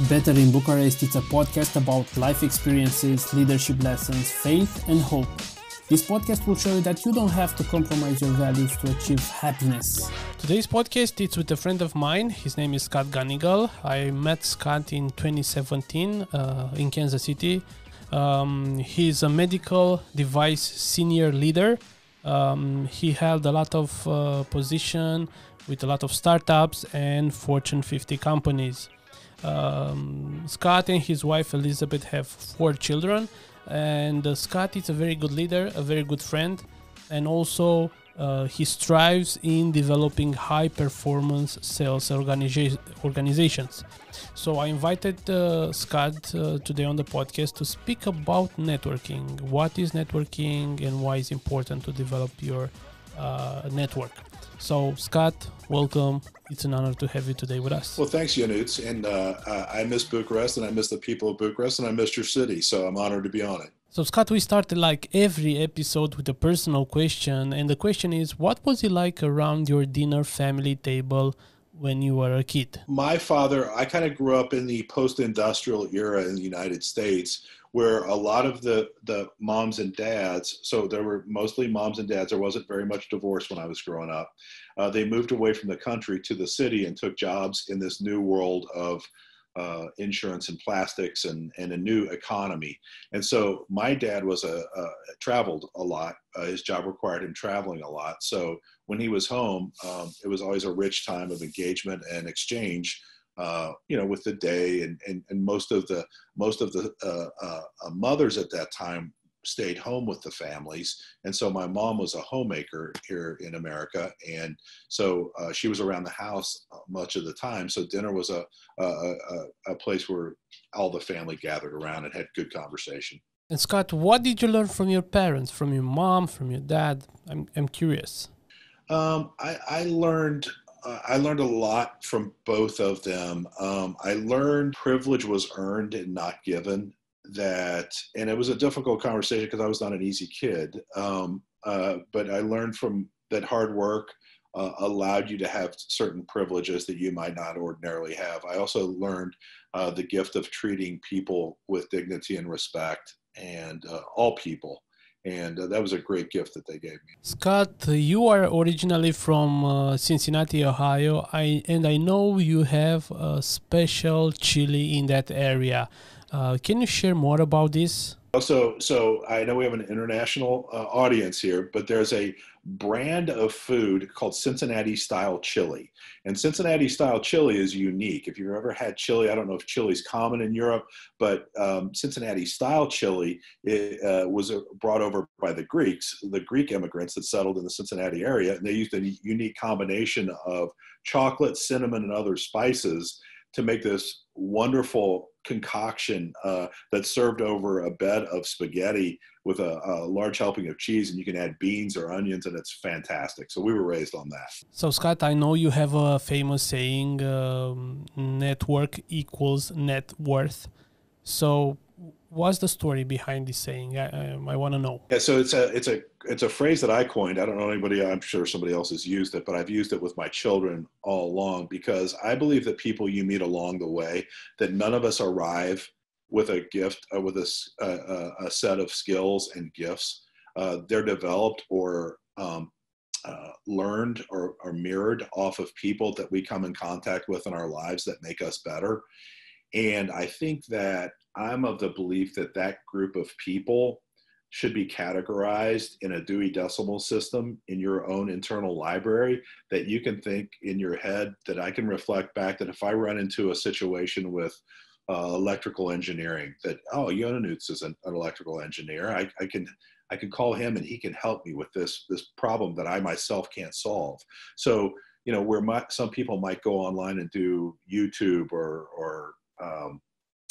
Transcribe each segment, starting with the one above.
Better in Bucharest, it's a podcast about life experiences, leadership lessons, faith, and hope. This podcast will show you that you don't have to compromise your values to achieve happiness. Today's podcast is with a friend of mine. His name is Gunnigle. I met Scott in 2017 in Kansas City. He's a medical device senior leader. He held a lot of position with a lot of startups and Fortune 50 companies. Scott and his wife Elizabeth have 4 children, and Scott is a very good leader, a very good friend, and also he strives in developing high performance sales organizations. So I invited Scott today on the podcast to speak about networking. What is networking and why it's important to develop your network. So Scott, welcome. It's an honor to have you today with us. Well, thanks, Yanuts. And I miss Bucharest, and I miss the people of Bucharest, and I miss your city. So I'm honored to be on it. So Scott, we started like every episode with a personal question. And the question is, what was it like around your dinner family table when you were a kid? My father, I kind of grew up in the post-industrial era in the United States, where a lot of the moms and dads, so there were mostly moms and dads, there wasn't very much divorce when I was growing up. They moved away from the country to the city and took jobs in this new world of insurance and plastics and a new economy. And so my dad was traveled a lot. His job required him traveling a lot. So when he was home, it was always a rich time of engagement and exchange, with the day, and most of the mothers at that time stayed home with the families. And so my mom was a homemaker here in America. And so she was around the house much of the time. So dinner was a place where all the family gathered around and had good conversation. And Scott, what did you learn from your parents, from your mom, from your dad? I'm curious. I learned a lot from both of them. I learned privilege was earned and not given. And it was a difficult conversation because I was not an easy kid. But I learned from that hard work allowed you to have certain privileges that you might not ordinarily have. I also learned the gift of treating people with dignity and respect, and all people. And that was a great gift that they gave me. Scott, you are originally from Cincinnati, Ohio, and I know you have a special chili in that area. Can you share more about this? So I know we have an international audience here, but there's a brand of food called Cincinnati style chili. And Cincinnati style chili is unique. If you've ever had chili, I don't know if chili is common in Europe, but Cincinnati style chili was brought over by the Greek immigrants that settled in the Cincinnati area. And they used a unique combination of chocolate, cinnamon, and other spices to make this wonderful concoction that's served over a bed of spaghetti with a large helping of cheese, and you can add beans or onions, and it's fantastic. So we were raised on that. So Scott, I know you have a famous saying, network equals net worth. So what's the story behind this saying? I want to know. Yeah, so it's a phrase that I coined. I don't know anybody. I'm sure somebody else has used it, but I've used it with my children all along because I believe that people you meet along the way, that none of us arrive with a gift, with a set of skills and gifts. They're developed or learned or mirrored off of people that we come in contact with in our lives that make us better. And I think that I'm of the belief that that group of people should be categorized in a Dewey Decimal System in your own internal library, that you can think in your head, that I can reflect back that if I run into a situation with electrical engineering, that, oh, Yonanuts is an electrical engineer. I can call him and he can help me with this problem that I myself can't solve. So, where some people might go online and do YouTube or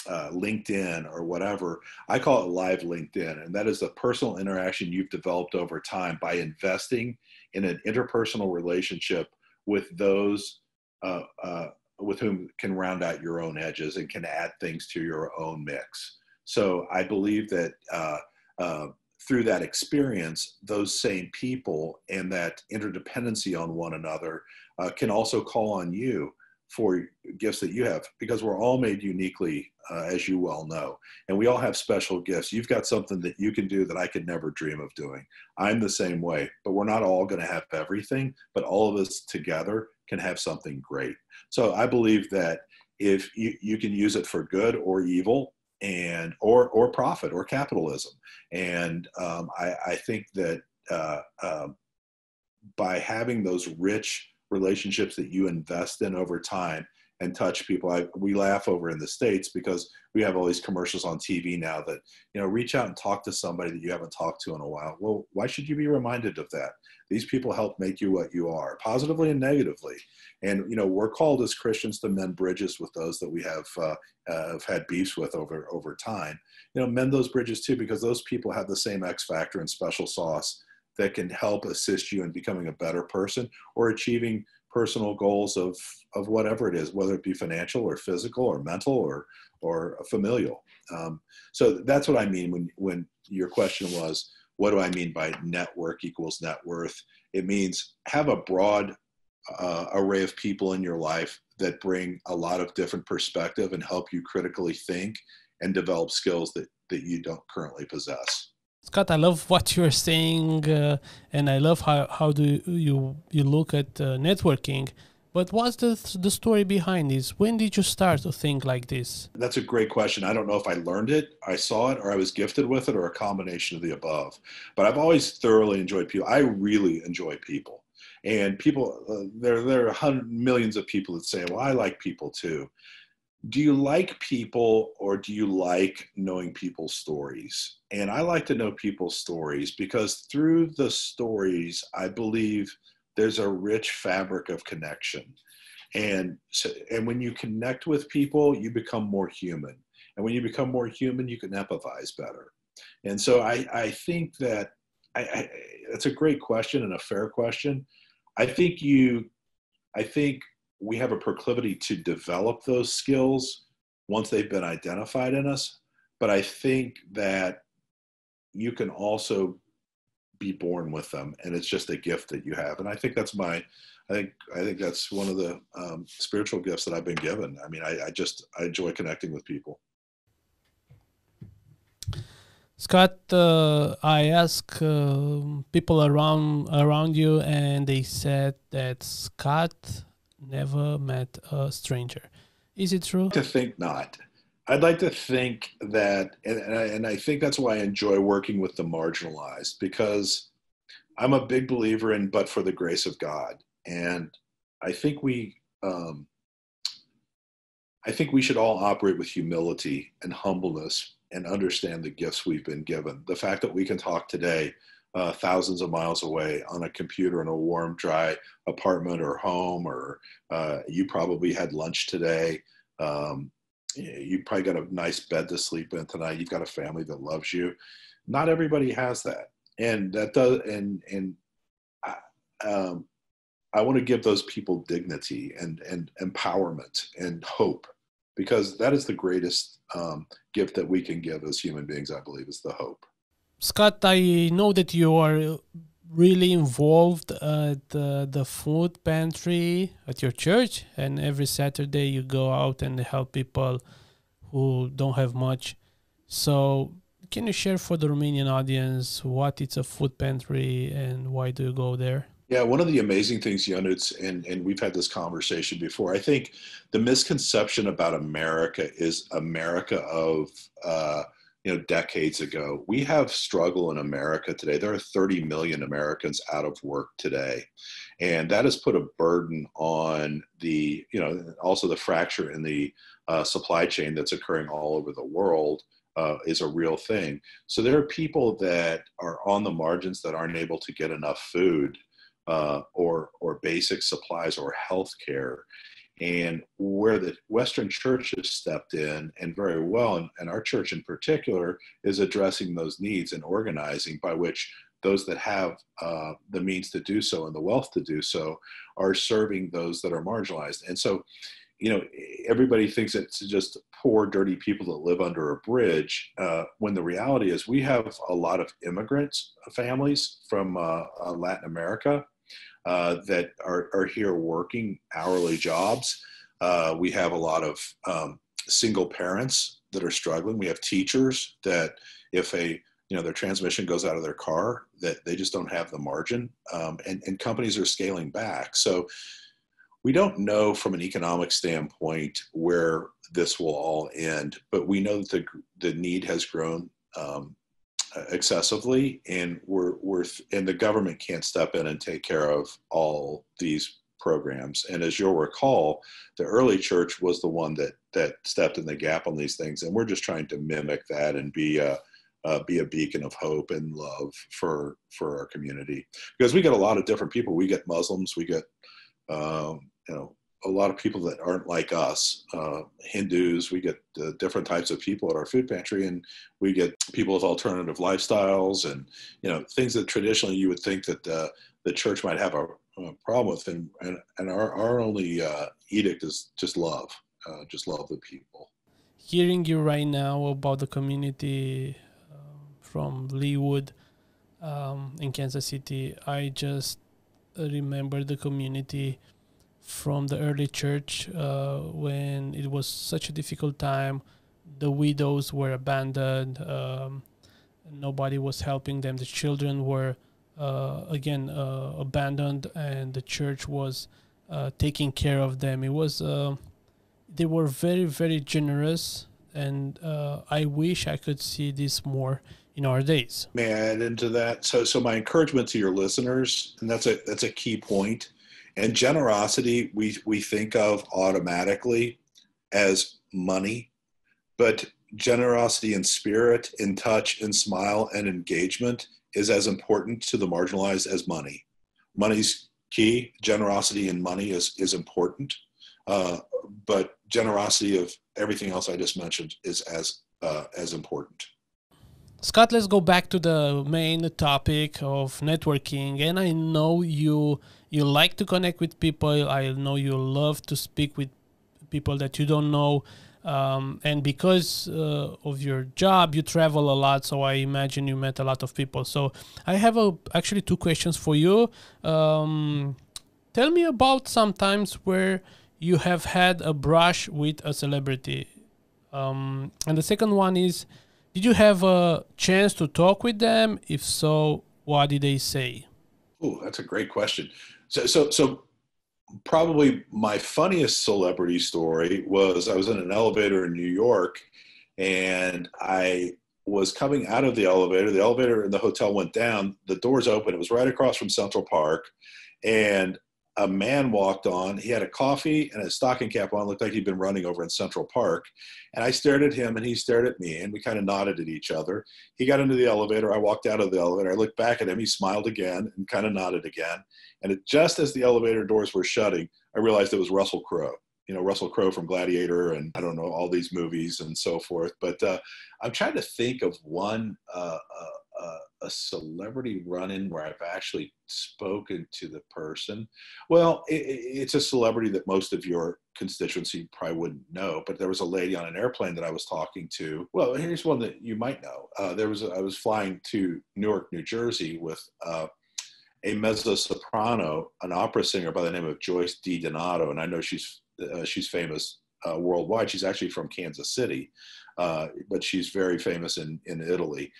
LinkedIn or whatever, I call it live LinkedIn. And that is the personal interaction you've developed over time by investing in an interpersonal relationship with those with whom can round out your own edges and can add things to your own mix. So I believe that through that experience, those same people and that interdependency on one another can also call on you for gifts that you have, because we're all made uniquely, as you well know, and we all have special gifts. You've got something that you can do that I could never dream of doing. I'm the same way, but we're not all going to have everything, but all of us together can have something great. So I believe that if you can use it for good or evil, and or profit or capitalism. And I think that by having those rich relationships that you invest in over time and touch people. We laugh over in the States because we have all these commercials on TV now that, reach out and talk to somebody that you haven't talked to in a while. Well, why should you be reminded of that? These people help make you what you are, positively and negatively. And, we're called as Christians to mend bridges with those that we have had beefs with over time. Mend those bridges too, because those people have the same X factor and special sauce that can help assist you in becoming a better person or achieving personal goals of whatever it is, whether it be financial or physical or mental or familial. So that's what I mean when your question was, what do I mean by network equals net worth? It means have a broad array of people in your life that bring a lot of different perspective and help you critically think and develop skills that you don't currently possess. Scott, I love what you're saying, and I love how do you look at networking. But what's the story behind this? When did you start to think like this? That's a great question. I don't know if I learned it, I saw it, or I was gifted with it, or a combination of the above. But I've always thoroughly enjoyed people. I really enjoy people. And people, there are millions of people that say, well, I like people too. Do you like people, or do you like knowing people's stories? And I like to know people's stories because through the stories, I believe there's a rich fabric of connection. And when you connect with people, you become more human. And when you become more human, you can empathize better. And so I think that that's a great question and a fair question. I think we have a proclivity to develop those skills once they've been identified in us. But I think that you can also be born with them, and it's just a gift that you have. And I think that's I think that's one of the spiritual gifts that I've been given. I mean, I enjoy connecting with people. Scott, I asked people around you, and they said that Scott never met a stranger. Is it true? To think not. I'd like to think that, and I think that's why I enjoy working with the marginalized, because I'm a big believer in but for the grace of God. And I think we should all operate with humility and humbleness and understand the gifts we've been given. The fact that we can talk today thousands of miles away on a computer in a warm, dry apartment or home, or you probably had lunch today. You probably got a nice bed to sleep in tonight. You've got a family that loves you. Not everybody has that. And that does, and I want to give those people dignity and empowerment and hope, because that is the greatest gift that we can give as human beings, I believe, is the hope. Scott, I know that you are really involved at the food pantry at your church, and every Saturday you go out and help people who don't have much. So can you share for the Romanian audience what is a food pantry and why do you go there? Yeah, one of the amazing things, Yonuts, and we've had this conversation before, I think the misconception about America is America of decades ago. We have struggle in America today. There are 30 million Americans out of work today. And that has put a burden on also the fracture in the supply chain that's occurring all over the world is a real thing. So there are people that are on the margins that aren't able to get enough food or basic supplies or health care. And where the Western church has stepped in, and very well, and our church in particular, is addressing those needs and organizing by which those that have the means to do so and the wealth to do so are serving those that are marginalized. And so, everybody thinks it's just poor, dirty people that live under a bridge, when the reality is we have a lot of immigrant families from Latin America that are here working hourly jobs. We have a lot of single parents that are struggling. We have teachers that if their transmission goes out of their car, that they just don't have the margin, and companies are scaling back. So we don't know from an economic standpoint where this will all end, but we know that the need has grown excessively, and and the government can't step in and take care of all these programs. And as you'll recall, the early church was the one that stepped in the gap on these things, and we're just trying to mimic that and be a beacon of hope and love for our community, because we get a lot of different people. We get Muslims, we get a lot of people that aren't like us, Hindus. We get different types of people at our food pantry, and we get people with alternative lifestyles and things that traditionally you would think that the church might have a problem with, and our only edict is just love the people. Hearing you right now about the community from Leawood in Kansas City, I just remember the community from the early church when it was such a difficult time. The widows were abandoned. Nobody was helping them. The children were abandoned, and the church was taking care of them. It was they were very, very generous, and I wish I could see this more in our days. May I add into that? So my encouragement to your listeners, and that's a key point. And generosity, we think of automatically as money, but generosity in spirit, in touch, in smile, and engagement is as important to the marginalized as money. Money's key. Generosity in money is important, but generosity of everything else I just mentioned is as important. Scott, let's go back to the main topic of networking. And I know you like to connect with people. I know you love to speak with people that you don't know. And because of your job, you travel a lot. So I imagine you met a lot of people. So I have actually 2 questions for you. Tell me about some times where you have had a brush with a celebrity. And the second one is, did you have a chance to talk with them? If so, what did they say? Oh, that's a great question. So probably my funniest celebrity story was I was in an elevator in New York, and I was coming out of the elevator. The elevator in the hotel went down. The doors opened. It was right across from Central Park, and a man walked on. He had a coffee and a stocking cap on. Looked like he'd been running over in Central Park. And I stared at him, and he stared at me, and we kind of nodded at each other. He got into the elevator. I walked out of the elevator. I looked back at him. He smiled again and kind of nodded again. And just as the elevator doors were shutting, I realized it was Russell Crowe. Russell Crowe from Gladiator and I don't know, all these movies and so forth. But I'm trying to think of one a celebrity run-in where I've actually spoken to the person. Well, it's a celebrity that most of your constituency probably wouldn't know, but there was a lady on an airplane that I was talking to. Well, here's one that you might know. I was flying to Newark, New Jersey with a mezzo-soprano, an opera singer by the name of Joyce DiDonato, and I know she's famous worldwide. She's actually from Kansas City, but she's very famous in Italy.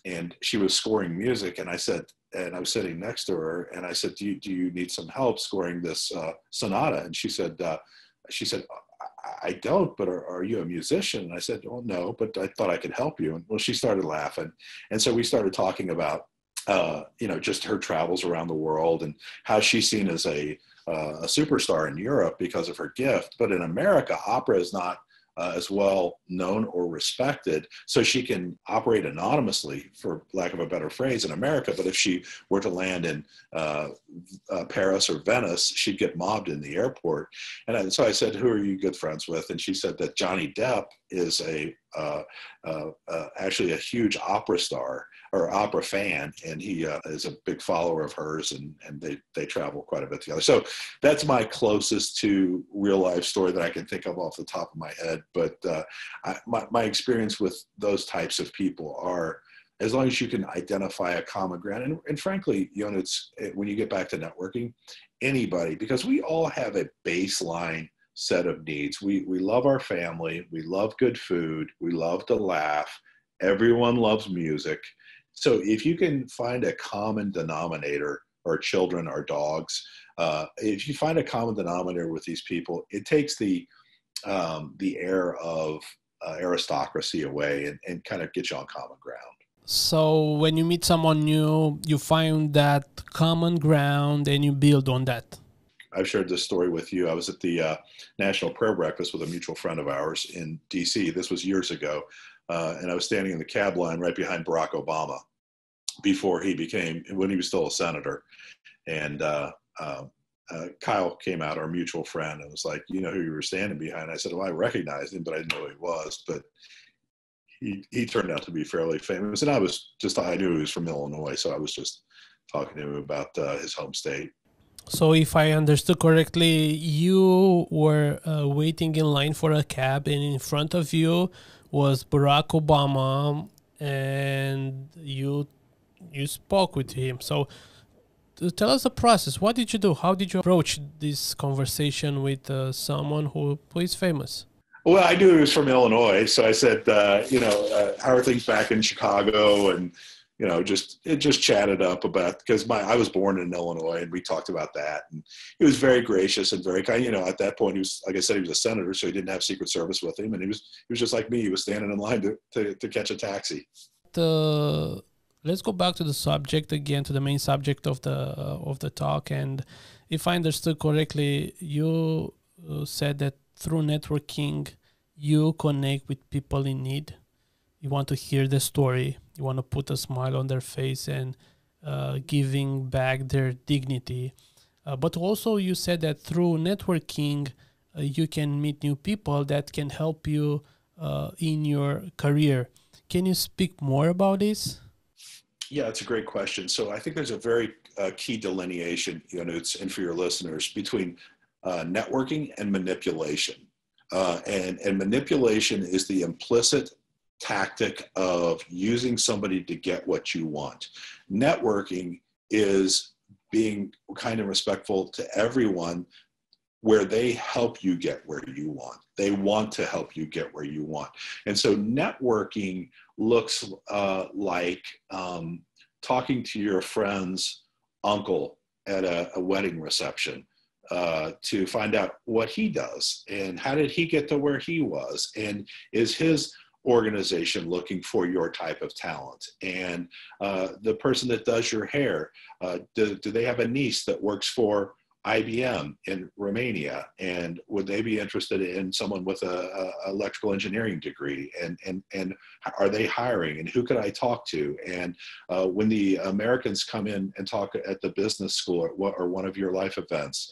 And she was scoring music, and I was sitting next to her, and I said, do you need some help scoring this sonata? And she said, I don't, but are you a musician? And I said, well, no, but I thought I could help you. And well, she started laughing. And so we started talking about, just her travels around the world and how she's seen as a superstar in Europe because of her gift. But in America, opera is not as well known or respected, so she can operate anonymously, for lack of a better phrase, in America. But if she were to land in Paris or Venice, she'd get mobbed in the airport. And so I said, who are you good friends with? And she said that Johnny Depp is actually a huge opera star or opera fan, and he is a big follower of hers, and they travel quite a bit together. So that's my closest to real life story that I can think of off the top of my head. But my experience with those types of people are, as long as you can identify a common ground, and frankly, when you get back to networking, anybody, because we all have a baseline set of needs. We love our family. We love good food. We love to laugh. Everyone loves music. So if you can find a common denominator, our children, our dogs, if you find a common denominator with these people, it takes the air of aristocracy away and kind of gets you on common ground. So when you meet someone new, you find that common ground and you build on that. I've shared this story with you. I was at the National Prayer Breakfast with a mutual friend of ours in DC. This was years ago. And I was standing in the cab line right behind Barack Obama when he was still a senator. And Kyle came out, our mutual friend, and was like, you know who you were standing behind? I said, well, I recognized him, but I didn't know who he was. But he turned out to be fairly famous. And I knew he was from Illinois, so I was just talking to him about his home state. So if I understood correctly, you were waiting in line for a cab, and in front of you was Barack Obama, and you spoke with him. So tell us the process. What did you do? How did you approach this conversation with someone who is famous? Well, I knew he was from Illinois, so I said, how are things back in Chicago? And just chatted up about, because I was born in Illinois, and we talked about that. And he was very gracious and very kind. At that point, he was, like I said, he was a senator, so he didn't have Secret Service with him, and he was just like me. He was standing in line to catch a taxi. Let's go back to the subject again, to the main subject of the talk. And if I understood correctly, you said that through networking, you connect with people in need. You want to hear the story. You want to put a smile on their face and giving back their dignity. But also you said that through networking, you can meet new people that can help you in your career. Can you speak more about this? Yeah, it's a great question. So I think there's a very key delineation, and for your listeners, between networking and manipulation. And manipulation is the implicit tactic of using somebody to get what you want. Networking is being kind and respectful to everyone, where they help you get where you want. They want to help you get where you want. And so networking looks like talking to your friend's uncle at a wedding reception to find out what he does and how did he get to where he was, and is his organization looking for your type of talent, and the person that does your hair, do they have a niece that works for IBM in Romania, and would they be interested in someone with a electrical engineering degree, and are they hiring, and who could I talk to? And when the Americans come in and talk at the business school or one of your life events,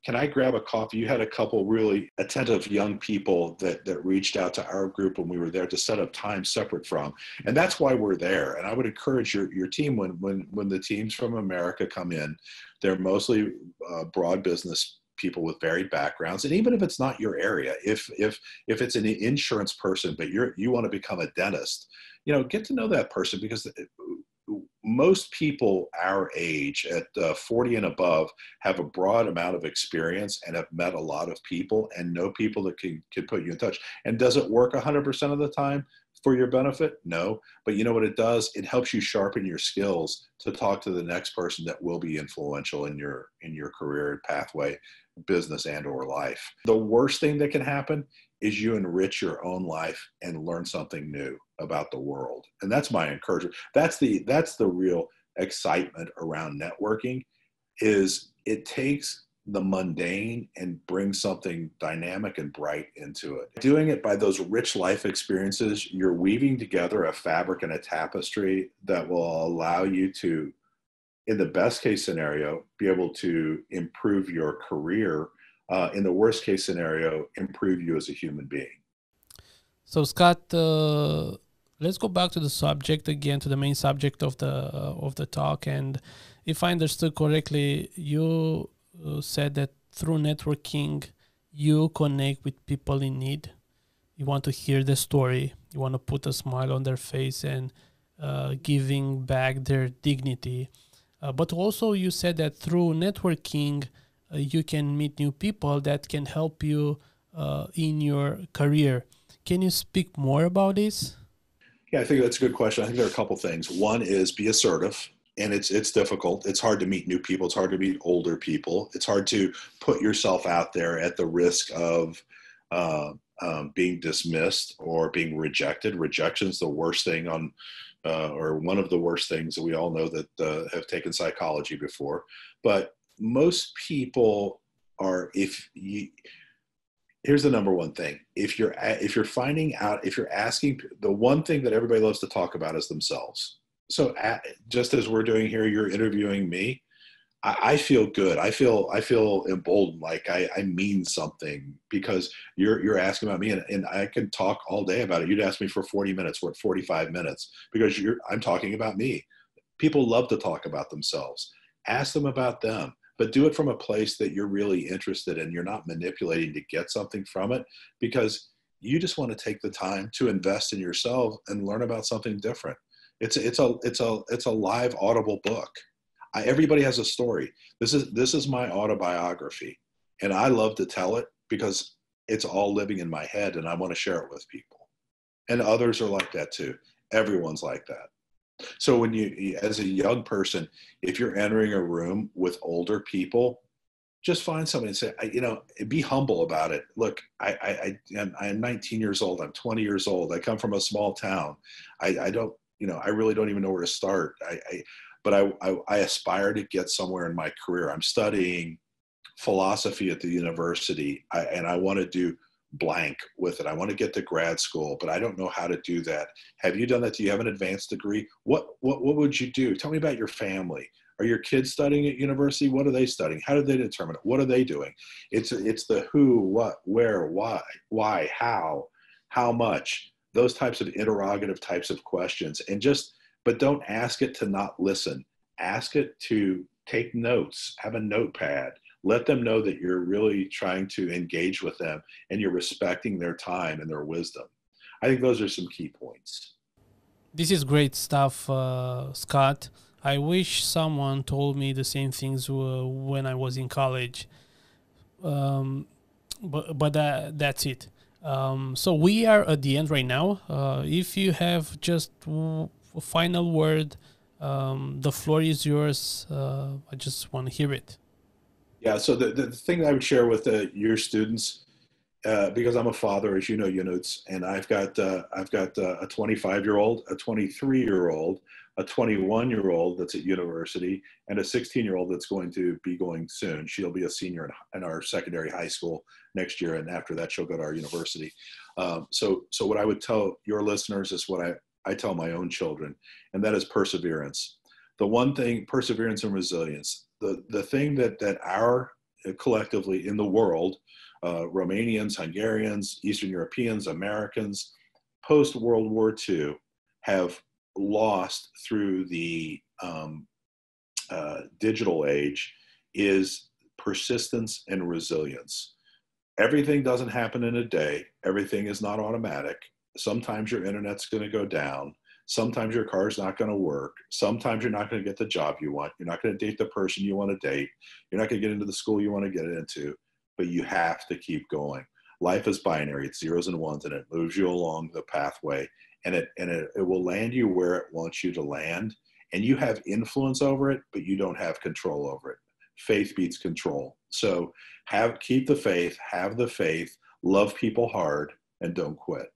can I grab a coffee? You had a couple really attentive young people that reached out to our group when we were there to set up time separate from. And that's why we're there. And I would encourage your team, when the teams from America come in, they're mostly broad business people with varied backgrounds. And even if it's not your area, if it's an insurance person, but you want to become a dentist, get to know that person, because most people our age at 40 and above have a broad amount of experience and have met a lot of people and know people that can put you in touch. And does it work 100% of the time for your benefit? No. But you know what it does? It helps you sharpen your skills to talk to the next person that will be influential in your career pathway, business and or life. The worst thing that can happen is you enrich your own life and learn something new about the world. And that's my encouragement. That's the real excitement around networking, is it takes the mundane and brings something dynamic and bright into it. Doing it by those rich life experiences, you're weaving together a fabric and a tapestry that will allow you to, in the best case scenario, be able to improve your career. In the worst case scenario, improve you as a human being. So Scott, let's go back to the subject again, to the main subject of the talk. And if I understood correctly, you said that through networking, you connect with people in need. You want to hear the story. You want to put a smile on their face and giving back their dignity. But also you said that through networking, you can meet new people that can help you in your career. Can you speak more about this? Yeah, I think that's a good question. I think there are a couple things. One is be assertive, and it's difficult. It's hard to meet new people. It's hard to meet older people. It's hard to put yourself out there at the risk of being dismissed or being rejected. Rejection is the worst thing or one of the worst things that we all know that have taken psychology before. But most people are, here's the number one thing. If you're finding out, if you're asking, the one thing that everybody loves to talk about is themselves. So just as we're doing here, you're interviewing me. I feel good. I feel emboldened, like I mean something, because you're asking about me, and I can talk all day about it. You'd ask me for 40 minutes, we're at 45 minutes, because I'm talking about me. People love to talk about themselves. Ask them about them, but do it from a place that you're really interested in. You're not manipulating to get something from it, because you just want to take the time to invest in yourself and learn about something different. It's a live audible book. Everybody has a story. This is my autobiography, and I love to tell it because it's all living in my head, and I want to share it with people. And others are like that too. Everyone's like that. So when you, as a young person, if you're entering a room with older people, just find somebody and say, be humble about it. Look, I'm 19 years old. I'm 20 years old. I come from a small town. I don't, I really don't even know where to start. But I aspire to get somewhere in my career. I'm studying philosophy at the university, and I want to do blank with it. I want to get to grad school, but I don't know how to do that. Have you done that? Do you have an advanced degree? What would you do? Tell me about your family. Are your kids studying at university? What are they studying? How did they determine it? What are they doing? It's the who, what, where, why, how much, those types of interrogative types of questions. But don't ask it to not listen. Ask it to take notes, have a notepad. Let them know that you're really trying to engage with them and you're respecting their time and their wisdom. I think those are some key points. This is great stuff, Scott. I wish someone told me the same things when I was in college. But that's it. So we are at the end right now. If you have just a final word, the floor is yours. I just want to hear it. Yeah, so the thing that I would share with your students, because I'm a father, as you know, Yunuts, and I've got a 25-year-old, a 23-year-old, a 21-year-old that's at university, and a 16-year-old that's going to be going soon. She'll be a senior in our secondary high school next year, and after that, she'll go to our university. So what I would tell your listeners is what I tell my own children, and that is perseverance. The one thing, perseverance and resilience. The thing that our collectively in the world, Romanians, Hungarians, Eastern Europeans, Americans, post World War II have lost through the digital age is persistence and resilience. Everything doesn't happen in a day. Everything is not automatic. Sometimes your internet's going to go down. Sometimes your car's not going to work. Sometimes you're not going to get the job you want. You're not going to date the person you want to date. You're not going to get into the school you want to get into, but you have to keep going. Life is binary. It's zeros and ones, and it moves you along the pathway, and it will land you where it wants you to land. And you have influence over it, but you don't have control over it. Faith beats control. So keep the faith, have the faith, love people hard, and don't quit.